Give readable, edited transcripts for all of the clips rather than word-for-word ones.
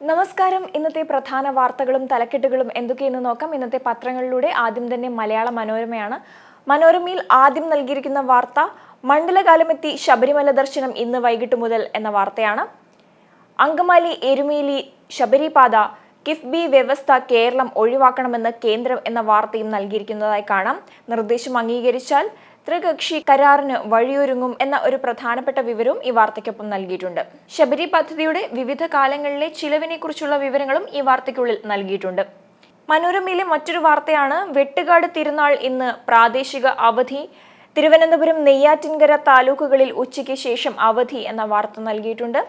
നമസ്കാരം. ഇന്നത്തെ പ്രധാന വാർത്തകളും തലക്കെട്ടുകളും എന്തൊക്കെയെന്ന് നോക്കാം. ഇന്നത്തെ പത്രങ്ങളിലൂടെ ആദ്യം തന്നെ മലയാള മനോരമയാണ്. മനോരമയിൽ ആദ്യം നൽകിയിരിക്കുന്ന വാർത്ത മണ്ഡലകാലമെത്തി ശബരിമല ദർശനം ഇന്ന് വൈകിട്ട് മുതൽ എന്ന വാർത്തയാണ്. അങ്കമാലി എരുമേലി ശബരിപാത കിഫ്ബി വ്യവസ്ഥ കേരളം ഒഴിവാക്കണമെന്ന് കേന്ദ്രം എന്ന വാർത്തയും നൽകിയിരിക്കുന്നതായി കാണാം. നിർദ്ദേശം അംഗീകരിച്ചാൽ ത്രികക്ഷി കരാറിന് വഴിയൊരുങ്ങും എന്ന ഒരു പ്രധാനപ്പെട്ട വിവരവും ഈ വാർത്തയ്ക്കൊപ്പം നൽകിയിട്ടുണ്ട്. ശബരി പദ്ധതിയുടെ വിവിധ കാലങ്ങളിലെ ചിലവിനെ കുറിച്ചുള്ള വിവരങ്ങളും ഈ വാർത്തയ്ക്കുള്ളിൽ നൽകിയിട്ടുണ്ട്. മനോരമയിലെ മറ്റൊരു വാർത്തയാണ് വെട്ടുകാട് തിരുനാൾ ഇന്ന് പ്രാദേശിക അവധി. തിരുവനന്തപുരം നെയ്യാറ്റിൻകര താലൂക്കുകളിൽ ഉച്ചയ്ക്ക് ശേഷം അവധി എന്ന വാർത്ത നൽകിയിട്ടുണ്ട്.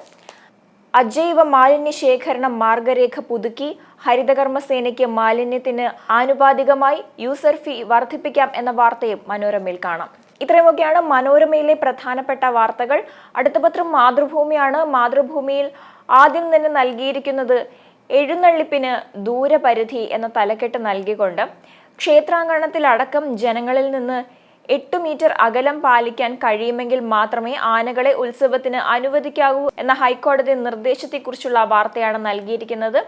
അജൈവ മാലിന്യ ശേഖരണം മാർഗരേഖ പുതുക്കി. ഹരിതകർമ്മസേനയ്ക്ക് മാലിന്യത്തിന് ആനുപാതികമായി യൂസർ ഫീ വർദ്ധിപ്പിക്കാം എന്ന വാർത്തയും മനോരമയിൽ കാണാം. ഇത്രയുമൊക്കെയാണ് മനോരമയിലെ പ്രധാനപ്പെട്ട വാർത്തകൾ. അടുത്ത പത്രം മാതൃഭൂമിയാണ്. മാതൃഭൂമിയിൽ ആദ്യം തന്നെ നൽകിയിരിക്കുന്നത് എഴുന്നള്ളിപ്പിന് ദൂരപരിധി എന്ന തലക്കെട്ട് നൽകിക്കൊണ്ട് ക്ഷേത്രാങ്കണത്തിലടക്കം ജനങ്ങളിൽ നിന്ന് 8 മീറ്റർ അകലം പാലിക്കാൻ കഴിയുമെങ്കിൽ മാത്രമേ ആനകളെ ഉത്സവത്തിന് അനുവദിക്കാവൂ എന്ന ഹൈക്കോടതി നിർദ്ദേശത്തെക്കുറിച്ചുള്ള വാർത്തയാണ് നൽകിയിരിക്കുന്നത്.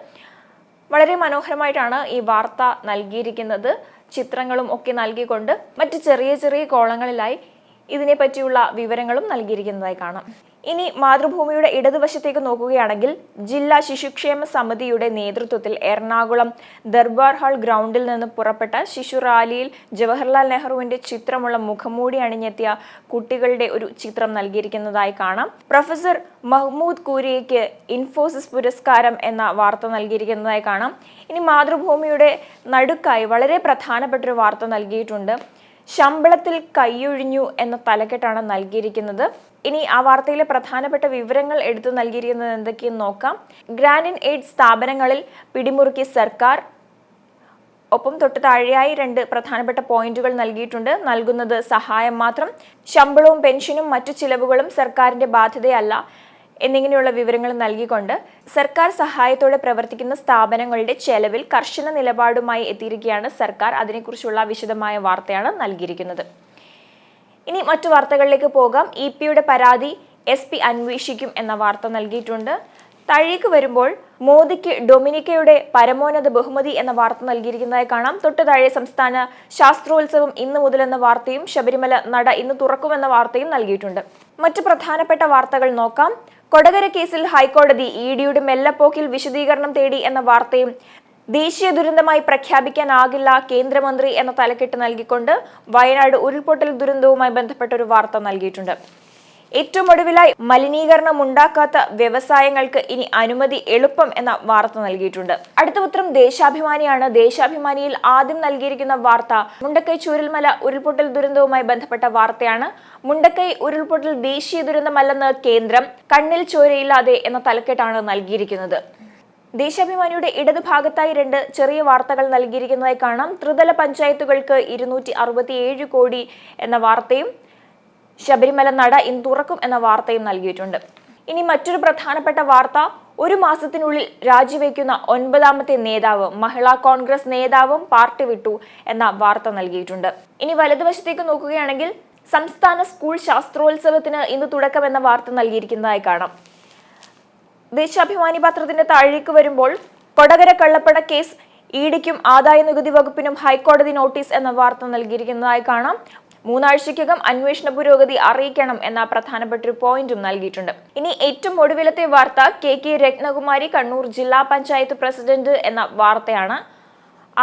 വളരെ മനോഹരമായിട്ടാണ് ഈ വാർത്ത നൽകിയിരിക്കുന്നത്. ചിത്രങ്ങളും ഒക്കെ നൽകിക്കൊണ്ട് മറ്റ് ചെറിയ ചെറിയ കോളങ്ങളിലായി ഇതിനെ പറ്റിയുള്ള വിവരങ്ങളും നൽകിയിരിക്കുന്നതായി കാണാം. ഇനി മാതൃഭൂമിയുടെ ഇടതുവശത്തേക്ക് നോക്കുകയാണെങ്കിൽ ജില്ലാ ശിശുക്ഷേമ സമിതിയുടെ നേതൃത്വത്തിൽ എറണാകുളം ദർബാർ ഹാൾ ഗ്രൗണ്ടിൽ നിന്ന് പുറപ്പെട്ട ശിശു റാലിയിൽ ജവഹർലാൽ നെഹ്റുവിന്റെ ചിത്രമുള്ള മുഖംമൂടി അണിഞ്ഞെത്തിയ കുട്ടികളുടെ ഒരു ചിത്രം നൽകിയിരിക്കുന്നതായി കാണാം. പ്രൊഫസർ മഹ്മൂദ് കൂരിയയ്ക്ക് ഇൻഫോസിസ് പുരസ്കാരം എന്ന വാർത്ത നൽകിയിരിക്കുന്നതായി കാണാം. ഇനി മാതൃഭൂമിയുടെ നടുക്കായി വളരെ പ്രധാനപ്പെട്ട ഒരു വാർത്ത നൽകിയിട്ടുണ്ട്. ശമ്പളത്തിൽ കൈയൊഴിഞ്ഞു എന്ന തലക്കെട്ടാണ് നൽകിയിരിക്കുന്നത്. ഇനി ആ വാർത്തയിലെ പ്രധാനപ്പെട്ട വിവരങ്ങൾ എടുത്തു നൽകിയിരിക്കുന്നത് എന്തൊക്കെയെന്ന് നോക്കാം. ഗ്രാൻഡ് ഇൻ എയ്ഡ് സ്ഥാപനങ്ങളിൽ പിടിമുറുക്കി സർക്കാർ. ഒപ്പം തൊട്ട് താഴെയായി 2 പ്രധാനപ്പെട്ട പോയിന്റുകൾ നൽകിയിട്ടുണ്ട്. നൽകുന്നത് സഹായം മാത്രം. ശമ്പളവും പെൻഷനും മറ്റു ചിലവുകളും സർക്കാരിന്റെ ബാധ്യതയല്ല എന്നിങ്ങനെയുള്ള വിവരങ്ങൾ നൽകിക്കൊണ്ട് സർക്കാർ സഹായത്തോടെ പ്രവർത്തിക്കുന്ന സ്ഥാപനങ്ങളുടെ ചെലവിൽ കർശന നിലപാടുമായി എത്തിയിരിക്കുകയാണ് സർക്കാർ. അതിനെക്കുറിച്ചുള്ള വിശദമായ വാർത്തയാണ് നൽകിയിരിക്കുന്നത്. ഇനി മറ്റു വാർത്തകളിലേക്ക് പോകാം. ഇപിയുടെ പരാതി SP അന്വേഷിക്കും എന്ന വാർത്ത നൽകിയിട്ടുണ്ട്. താഴേക്ക് വരുമ്പോൾ മോദിക്ക് ഡൊമിനിക്കയുടെ പരമോന്നത ബഹുമതി എന്ന വാർത്ത നൽകിയിരിക്കുന്നതായി കാണാം. തൊട്ട് താഴെ സംസ്ഥാന ശാസ്ത്രോത്സവം ഇന്ന് മുതൽ എന്ന വാർത്തയും ശബരിമല നട ഇന്ന് തുറക്കുമെന്ന വാർത്തയും നൽകിയിട്ടുണ്ട്. മറ്റു പ്രധാനപ്പെട്ട വാർത്തകൾ നോക്കാം. കൊടകര കേസിൽ ഹൈക്കോടതി EDയുടെ മെല്ലപ്പോക്കിൽ വിശദീകരണം തേടി എന്ന വാർത്തയും ദേശീയ ദുരന്തമായി പ്രഖ്യാപിക്കാനാകില്ല കേന്ദ്രമന്ത്രി എന്ന തലക്കെട്ട് നൽകിക്കൊണ്ട് വയനാട് ഉരുൾപൊട്ടൽ ദുരന്തവുമായി ബന്ധപ്പെട്ട ഒരു വാർത്ത നൽകിയിട്ടുണ്ട്. ഏറ്റവും ഒടുവിലായി മലിനീകരണം ഉണ്ടാക്കാത്ത വ്യവസായങ്ങൾക്ക് ഇനി അനുമതി എളുപ്പം എന്ന വാർത്ത നൽകിയിട്ടുണ്ട്. അടുത്ത പത്രം ദേശാഭിമാനിയാണ്. ദേശാഭിമാനിയിൽ ആദ്യം നൽകിയിരിക്കുന്ന വാർത്ത മുണ്ടക്കൈ ചൂരൽമല ഉരുൾപൊട്ടൽ ദുരന്തവുമായി ബന്ധപ്പെട്ട വാർത്തയാണ്. മുണ്ടക്കൈ ഉരുൾപൊട്ടൽ ദേശീയ ദുരന്തമല്ലെന്ന് കേന്ദ്രം, കണ്ണിൽ ചോരയില്ലാതെ എന്ന തലക്കെട്ടാണ് നൽകിയിരിക്കുന്നത്. ദേശാഭിമാനിയുടെ ഇടതുഭാഗത്തായി 2 ചെറിയ വാർത്തകൾ നൽകിയിരിക്കുന്നതായി കാണാം. ത്രിതല പഞ്ചായത്തുകൾക്ക് 267 കോടി എന്ന വാർത്തയും ശബരിമല നട ഇന്ന് തുറക്കും എന്ന വാർത്തയും നൽകിയിട്ടുണ്ട്. ഇനി മറ്റൊരു പ്രധാനപ്പെട്ട വാർത്ത ഒരു മാസത്തിനുള്ളിൽ രാജിവെക്കുന്ന 9ാമത്തെ നേതാവ്, മഹിളാ കോൺഗ്രസ് നേതാവും പാർട്ടി വിട്ടു എന്ന വാർത്ത നൽകിയിട്ടുണ്ട്. ഇനി വലതുവശത്തേക്ക് നോക്കുകയാണെങ്കിൽ സംസ്ഥാന സ്കൂൾ ശാസ്ത്രോത്സവത്തിന് ഇന്ന് തുടക്കമെന്ന വാർത്ത നൽകിയിരിക്കുന്നതായി കാണാം. ദേശാഭിമാനി പത്രത്തിന്റെ താഴേക്ക് വരുമ്പോൾ കൊടകര കള്ളപ്പണ കേസ് ഇഡിക്കും ആദായ നികുതി വകുപ്പിനും ഹൈക്കോടതി നോട്ടീസ് എന്ന വാർത്ത നൽകിയിരിക്കുന്നതായി കാണാം. 3 ആഴ്ചയ്ക്കകം അന്വേഷണ പുരോഗതി അറിയിക്കണം എന്ന പ്രധാനപ്പെട്ട ഒരു പോയിന്റും നൽകിയിട്ടുണ്ട്. ഇനി ഏറ്റവും ഒടുവിലത്തെ വാർത്ത KK രത്നകുമാരി കണ്ണൂർ ജില്ലാ പഞ്ചായത്ത് പ്രസിഡന്റ് എന്ന വാർത്തയാണ്.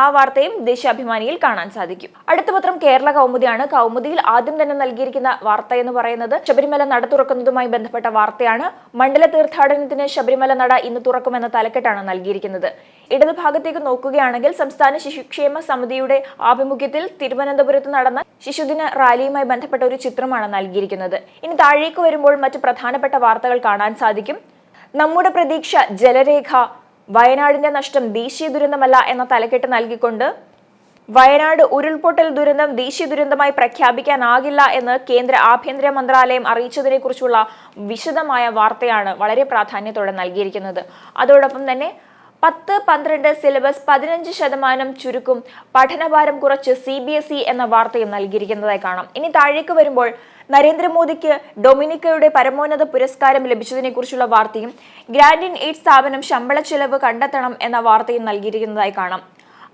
ആ വാർത്തയും ദേശാഭിമാനിയിൽ കാണാൻ സാധിക്കും. അടുത്ത പത്രം കേരള കൗമുദിയാണ്. കൗമുദിയിൽ ആദ്യം തന്നെ നൽകിയിരിക്കുന്ന വാർത്ത എന്ന് പറയുന്നത് ശബരിമല നട തുറക്കുന്നതുമായി ബന്ധപ്പെട്ട വാർത്തയാണ്. മണ്ഡല തീർത്ഥാടനത്തിന് ശബരിമല നട ഇന്ന് തുറക്കുമെന്ന തലക്കെട്ടാണ് നൽകിയിരിക്കുന്നത്. ഇടതുഭാഗത്തേക്ക് നോക്കുകയാണെങ്കിൽ സംസ്ഥാന ശിശുക്ഷേമ സമിതിയുടെ ആഭിമുഖ്യത്തിൽ തിരുവനന്തപുരത്ത് നടന്ന ശിശുദിന റാലിയുമായി ബന്ധപ്പെട്ട ഒരു ചിത്രമാണ് നൽകിയിരിക്കുന്നത്. ഇനി താഴേക്ക് വരുമ്പോൾ മറ്റ് പ്രധാനപ്പെട്ട വാർത്തകൾ കാണാൻ സാധിക്കും. നമ്മുടെ പ്രതീക്ഷ ജലരേഖ, വയനാടിന്റെ നഷ്ടം ദേശീയ ദുരന്തമല്ല എന്ന തലക്കെട്ട് നൽകിക്കൊണ്ട് വയനാട് ഉരുൾപൊട്ടൽ ദുരന്തം ദേശീയ ദുരന്തമായി പ്രഖ്യാപിക്കാനാകില്ല എന്ന് കേന്ദ്ര ആഭ്യന്തര മന്ത്രാലയം അറിയിച്ചതിനെ കുറിച്ചുള്ള വിശദമായ വാർത്തയാണ് വളരെ പ്രാധാന്യത്തോടെ നൽകിയിരിക്കുന്നത്. അതോടൊപ്പം തന്നെ 10-12 സിലബസ് 15% ചുരുക്കും, പഠനഭാരം കുറച്ച് CBSE എന്ന വാർത്തയും നൽകിയിരിക്കുന്നതായി കാണാം. ഇനി താഴേക്ക് വരുമ്പോൾ നരേന്ദ്രമോദിക്ക് ഡൊമിനിക്കയുടെ പരമോന്നത പുരസ്കാരം ലഭിച്ചതിനെക്കുറിച്ചുള്ള വാർത്തയും ഗ്രാൻഡ് ഇൻ എയ്ഡ് സ്ഥാപനം ശമ്പള ചെലവ് കണ്ടെത്തണം എന്ന വാർത്തയും നൽകിയിരിക്കുന്നതായി കാണാം.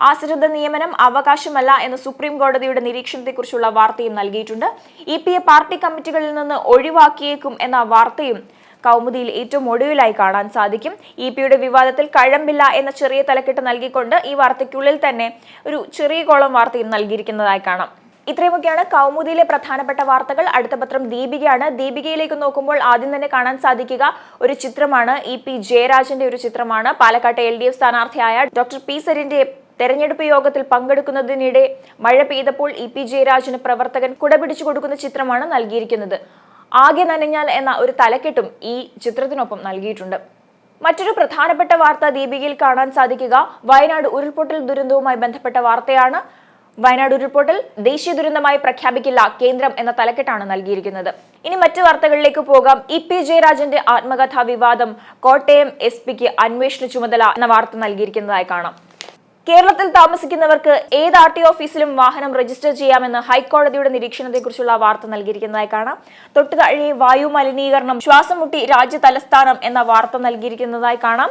ആശ്രിത നിയമനം അവകാശമല്ല എന്ന സുപ്രീം കോടതിയുടെ നിരീക്ഷണത്തെക്കുറിച്ചുള്ള വാർത്തയും നൽകിയിട്ടുണ്ട്. ഇപിയെ പാർട്ടി കമ്മിറ്റികളിൽ നിന്ന് ഒഴിവാക്കിയേക്കും എന്ന വാർത്തയും കൗമുദിയിൽ ഏറ്റവും ഒടുവിലായി കാണാൻ സാധിക്കും. ഇപിയുടെ വിവാദത്തിൽ കഴമ്പില്ല എന്ന ചെറിയ തലക്കെട്ട് നൽകിക്കൊണ്ട് ഈ വാർത്തയ്ക്കുള്ളിൽ തന്നെ ഒരു ചെറിയ കോളം വാർത്തയും നൽകിയിരിക്കുന്നതായി കാണാം. ഇത്രയുമൊക്കെയാണ് കൗമുദിയിലെ പ്രധാനപ്പെട്ട വാർത്തകൾ. അടുത്ത പത്രം ദീപികയാണ്. ദീപികയിലേക്ക് നോക്കുമ്പോൾ ആദ്യം തന്നെ കാണാൻ സാധിക്കുക ഒരു ചിത്രമാണ്. ഇ.പി. ജയരാജന്റെ ഒരു ചിത്രമാണ്. പാലക്കാട്ടെ LDF സ്ഥാനാർത്ഥിയായ ഡോക്ടർ പി സരിന്റെ തെരഞ്ഞെടുപ്പ് യോഗത്തിൽ പങ്കെടുക്കുന്നതിനിടെ മഴ പെയ്തപ്പോൾ ഇ.പി. ജയരാജന് പ്രവർത്തകൻ കുടപിടിച്ചു കൊടുക്കുന്ന ചിത്രമാണ് നൽകിയിരിക്കുന്നത്. ആകെ നനഞ്ഞാൽ എന്ന ഒരു തലക്കെട്ടും ഈ ചിത്രത്തിനൊപ്പം നൽകിയിട്ടുണ്ട്. മറ്റൊരു പ്രധാനപ്പെട്ട വാർത്ത ദീപികയിൽ കാണാൻ സാധിക്കുക വയനാട് ഉരുൾപൊട്ടൽ ദുരന്തവുമായി ബന്ധപ്പെട്ട വാർത്തയാണ്. വയനാട് ഉരുൾപൊട്ടൽ ദേശീയ ദുരന്തമായി പ്രഖ്യാപിക്കില്ല കേന്ദ്രം എന്ന തലക്കെട്ടാണ് നൽകിയിരിക്കുന്നത്. ഇനി മറ്റു വാർത്തകളിലേക്ക് പോകാം. ഇ.പി. ജയരാജന്റെ ആത്മകഥാ വിവാദം കോട്ടയം SP-ക്ക് അന്വേഷണ ചുമതല എന്ന വാർത്ത നൽകിയിരിക്കുന്നതായി കാണാം. കേരളത്തിൽ താമസിക്കുന്നവർക്ക് ഏത് RTO ഓഫീസിലും വാഹനം രജിസ്റ്റർ ചെയ്യാമെന്ന് ഹൈക്കോടതിയുടെ നിരീക്ഷണത്തെക്കുറിച്ചുള്ള വാർത്ത നൽകിയിരിക്കുന്നതായി കാണാം. തൊട്ടു താഴെ വായു മലിനീകരണം ശ്വാസം മുട്ടി രാജ്യ തലസ്ഥാനം എന്ന വാർത്ത നൽകിയിരിക്കുന്നതായി കാണാം.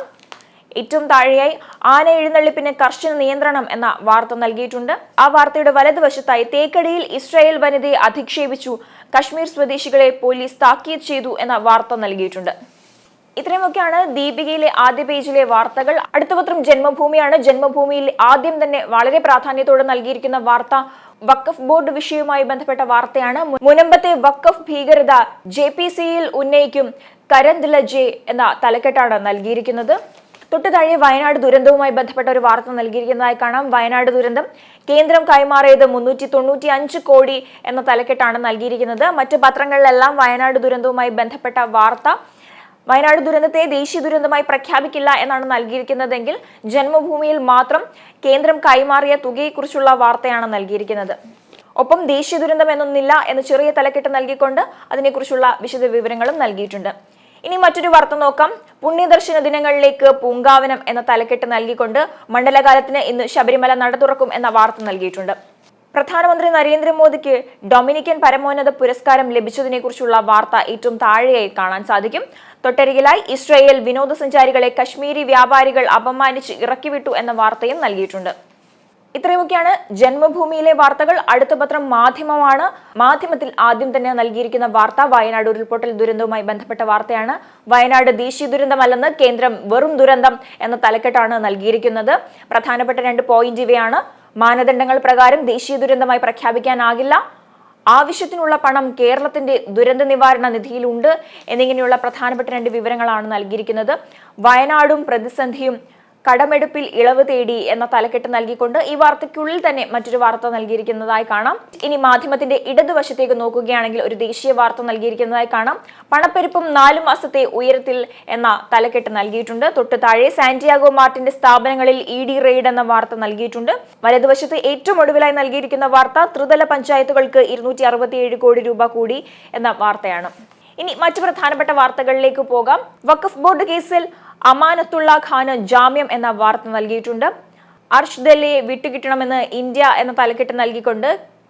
ഏറ്റവും താഴെയായി ആന എഴുന്നള്ളിപ്പിന് കർശന നിയന്ത്രണം എന്ന വാർത്ത നൽകിയിട്ടുണ്ട്. ആ വാർത്തയുടെ വലതുവശത്തായി തേക്കടിയിൽ ഇസ്രായേൽ വനിതയെ അധിക്ഷേപിച്ചു, കശ്മീർ സ്വദേശികളെ പോലീസ് താക്കീത് ചെയ്തു എന്ന വാർത്ത നൽകിയിട്ടുണ്ട്. ഇത്രയുമൊക്കെയാണ് ദീപികയിലെ ആദ്യ പേജിലെ വാർത്തകൾ. അടുത്ത പത്രം ജന്മഭൂമിയാണ്. ജന്മഭൂമിയിൽ ആദ്യം തന്നെ വളരെ പ്രാധാന്യത്തോടെ നൽകിയിരിക്കുന്ന വാർത്ത വഖഫ് ബോർഡ് വിഷയവുമായി ബന്ധപ്പെട്ട വാർത്തയാണ്. മുനമ്പത്തെ വഖഫ് ഭീകരത JPC-യിൽ ഉന്നയിക്കും കരന്ദില ജെ എന്ന തലക്കെട്ടാണ് നൽകിയിരിക്കുന്നത്. തൊട്ടു താഴെ വയനാട് ദുരന്തവുമായി ബന്ധപ്പെട്ട ഒരു വാർത്ത നൽകിയിരിക്കുന്നതായി കാണാം. വയനാട് ദുരന്തം കേന്ദ്രം കൈമാറിയത് 395 കോടി എന്ന തലക്കെട്ടാണ് നൽകിയിരിക്കുന്നത്. മറ്റ് പത്രങ്ങളിലെല്ലാം വയനാട് ദുരന്തവുമായി ബന്ധപ്പെട്ട വാർത്ത വയനാട് ദുരന്തത്തെ ദേശീയ ദുരന്തമായി പ്രഖ്യാപിക്കില്ല എന്നാണ് നൽകിയിരിക്കുന്നതെങ്കിൽ ജന്മഭൂമിയിൽ മാത്രം കേന്ദ്രം കൈമാറിയ തുകയെക്കുറിച്ചുള്ള വാർത്തയാണ് നൽകിയിരിക്കുന്നത്. ഒപ്പം ദേശീയ ദുരന്തം എന്നൊന്നില്ല എന്ന് ചെറിയ തലക്കെട്ട് നൽകിക്കൊണ്ട് അതിനെക്കുറിച്ചുള്ള വിശദ വിവരങ്ങളും നൽകിയിട്ടുണ്ട്. ഇനി മറ്റൊരു വാർത്ത നോക്കാം. പുണ്യദർശന ദിനങ്ങളിലേക്ക് പൂങ്കാവനം എന്ന തലക്കെട്ട് നൽകിക്കൊണ്ട് മണ്ഡലകാലത്തിന് ഇന്ന് ശബരിമല നട തുറക്കും എന്ന വാർത്ത നൽകിയിട്ടുണ്ട്. പ്രധാനമന്ത്രി നരേന്ദ്രമോദിക്ക് ഡൊമിനിക്കൻ പരമോന്നത പുരസ്കാരം ലഭിച്ചതിനെക്കുറിച്ചുള്ള വാർത്ത ഏറ്റവും താഴെയായി കാണാൻ സാധിക്കും. തൊട്ടരികിലായി ഇസ്രായേൽ വിനോദസഞ്ചാരികളെ കശ്മീരി വ്യാപാരികൾ അപമാനിച്ച് ഇറക്കിവിട്ടു എന്ന വാർത്തയും നൽകിയിട്ടുണ്ട്. ഇത്രയുമൊക്കെയാണ് ജന്മഭൂമിയിലെ വാർത്തകൾ. അടുത്ത പത്രം മാധ്യമമാണ്. മാധ്യമത്തിൽ ആദ്യം തന്നെ നൽകിയിരിക്കുന്ന വാർത്ത വയനാട് ഉരുൾപൊട്ടൽ ദുരന്തവുമായി ബന്ധപ്പെട്ട വാർത്തയാണ്. വയനാട് ദേശീയ ദുരന്തമല്ലെന്ന് കേന്ദ്രം വെറും ദുരന്തം എന്ന തലക്കെട്ടാണ് നൽകിയിരിക്കുന്നത്. പ്രധാനപ്പെട്ട 2 പോയിന്റ് ഇവയാണ്. മാനദണ്ഡങ്ങൾ പ്രകാരം ദേശീയ ദുരന്തമായി പ്രഖ്യാപിക്കാനാകില്ല, ആവശ്യത്തിനുള്ള പണം കേരളത്തിന്റെ ദുരന്ത നിവാരണ നിധിയിലുണ്ട് എന്നിങ്ങനെയുള്ള പ്രധാനപ്പെട്ട 2 വിവരങ്ങളാണ് നൽകിയിരിക്കുന്നത്. വയനാടും പ്രതിസന്ധിയും കടമെടുപ്പിൽ ഇളവ് തേടി എന്ന തലക്കെട്ട് നൽകിക്കൊണ്ട് ഈ വാർത്തയ്ക്കുള്ളിൽ തന്നെ മറ്റൊരു വാർത്ത നൽകിയിരിക്കുന്നതായി കാണാം. ഇനി മാധ്യമത്തിന്റെ ഇടതുവശത്തേക്ക് നോക്കുകയാണെങ്കിൽ ഒരു ദേശീയ വാർത്ത നൽകിയിരിക്കുന്നതായി കാണാം. പണപ്പെരുപ്പം 4 മാസത്തെ ഉയരത്തിൽ എന്ന തലക്കെട്ട് നൽകിയിട്ടുണ്ട്. തൊട്ട് താഴെ സാന്റിയാഗോ മാർട്ടിന്റെ സ്ഥാപനങ്ങളിൽ ED റെയ്ഡ് എന്ന വാർത്ത നൽകിയിട്ടുണ്ട്. വലതുവശത്ത് ഏറ്റവും ഒടുവിലായി നൽകിയിരിക്കുന്ന വാർത്ത ത്രിതല പഞ്ചായത്തുകൾക്ക് 267 കോടി രൂപ കൂടി എന്ന വാർത്തയാണ്. ഇനി മറ്റു പ്രധാനപ്പെട്ട വാർത്തകളിലേക്ക് പോകാം. വഖഫ് ബോർഡ് കേസിൽ അമാനത്തുള്ള ഖാന് ജാമ്യം എന്ന വാർത്ത നൽകിയിട്ടുണ്ട്. അർഷ്ദല്ലയെ വിട്ടുകിട്ടണമെന്ന് ഇന്ത്യ എന്ന തലക്കെട്ട് നൽകിക്കൊണ്ട്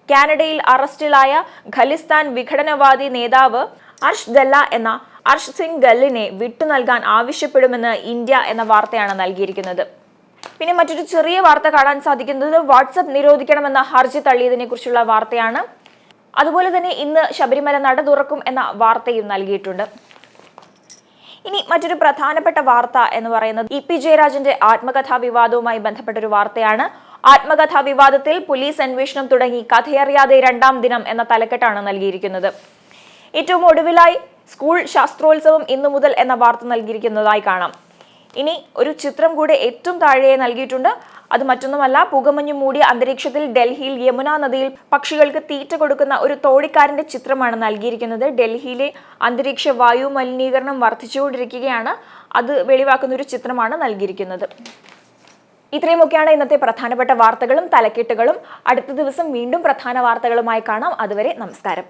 കാനഡയിൽ അറസ്റ്റിലായ ഖലിസ്ഥാൻ വിഘടനവാദി നേതാവ് അർഷ്ദല്ല എന്ന അർഷ് സിംഗ് ഗല്ലിനെ വിട്ടു നൽകാൻ ആവശ്യപ്പെടുമെന്ന് ഇന്ത്യ എന്ന വാർത്തയാണ് നൽകിയിരിക്കുന്നത്. പിന്നെ മറ്റൊരു ചെറിയ വാർത്ത കാണാൻ സാധിക്കുന്നത് വാട്സ്ആപ്പ് നിരോധിക്കണമെന്ന ഹർജി തള്ളിയതിനെ കുറിച്ചുള്ള വാർത്തയാണ്. അതുപോലെ തന്നെ ഇന്ന് ശബരിമല നട തുറക്കും എന്ന വാർത്തയും നൽകിയിട്ടുണ്ട്. ഇനി മറ്റൊരു പ്രധാനപ്പെട്ട വാർത്ത എന്ന് പറയുന്നത് ഇ.പി. ജയരാജന്റെ ആത്മകഥാ വിവാദവുമായി ബന്ധപ്പെട്ട ഒരു വാർത്തയാണ്. ആത്മകഥാ വിവാദത്തിൽ പോലീസ് അന്വേഷണം തുടങ്ങി, കഥയറിയാതെ 2ാം ദിനം എന്ന തലക്കെട്ടാണ് നൽകിയിരിക്കുന്നത്. ഏറ്റവും ഒടുവിലായി സ്കൂൾ ശാസ്ത്രോത്സവം ഇന്നു മുതൽ എന്ന വാർത്ത നൽകിയിരിക്കുന്നതായി കാണാം. ഇനി ഒരു ചിത്രം കൂടെ ഏറ്റവും താഴെ നൽകിയിട്ടുണ്ട്. അത് മറ്റൊന്നുമല്ല, പുകമഞ്ഞു മൂടിയ അന്തരീക്ഷത്തിൽ ഡൽഹിയിൽ യമുന നദിയിൽ പക്ഷികൾക്ക് തീറ്റ കൊടുക്കുന്ന ഒരു തോണിക്കാരന്റെ ചിത്രമാണ് നൽകിയിരിക്കുന്നത്. ഡൽഹിയിലെ അന്തരീക്ഷ വായു മലിനീകരണം വർദ്ധിച്ചുകൊണ്ടിരിക്കുകയാണ്. അത് വെളിവാക്കുന്ന ഒരു ചിത്രമാണ് നൽകിയിരിക്കുന്നത്. ഇത്രയുമൊക്കെയാണ് ഇന്നത്തെ പ്രധാനപ്പെട്ട വാർത്തകളും തലക്കെട്ടുകളും. അടുത്ത ദിവസം വീണ്ടും പ്രധാന വാർത്തകളുമായി കാണാം. അതുവരെ നമസ്കാരം.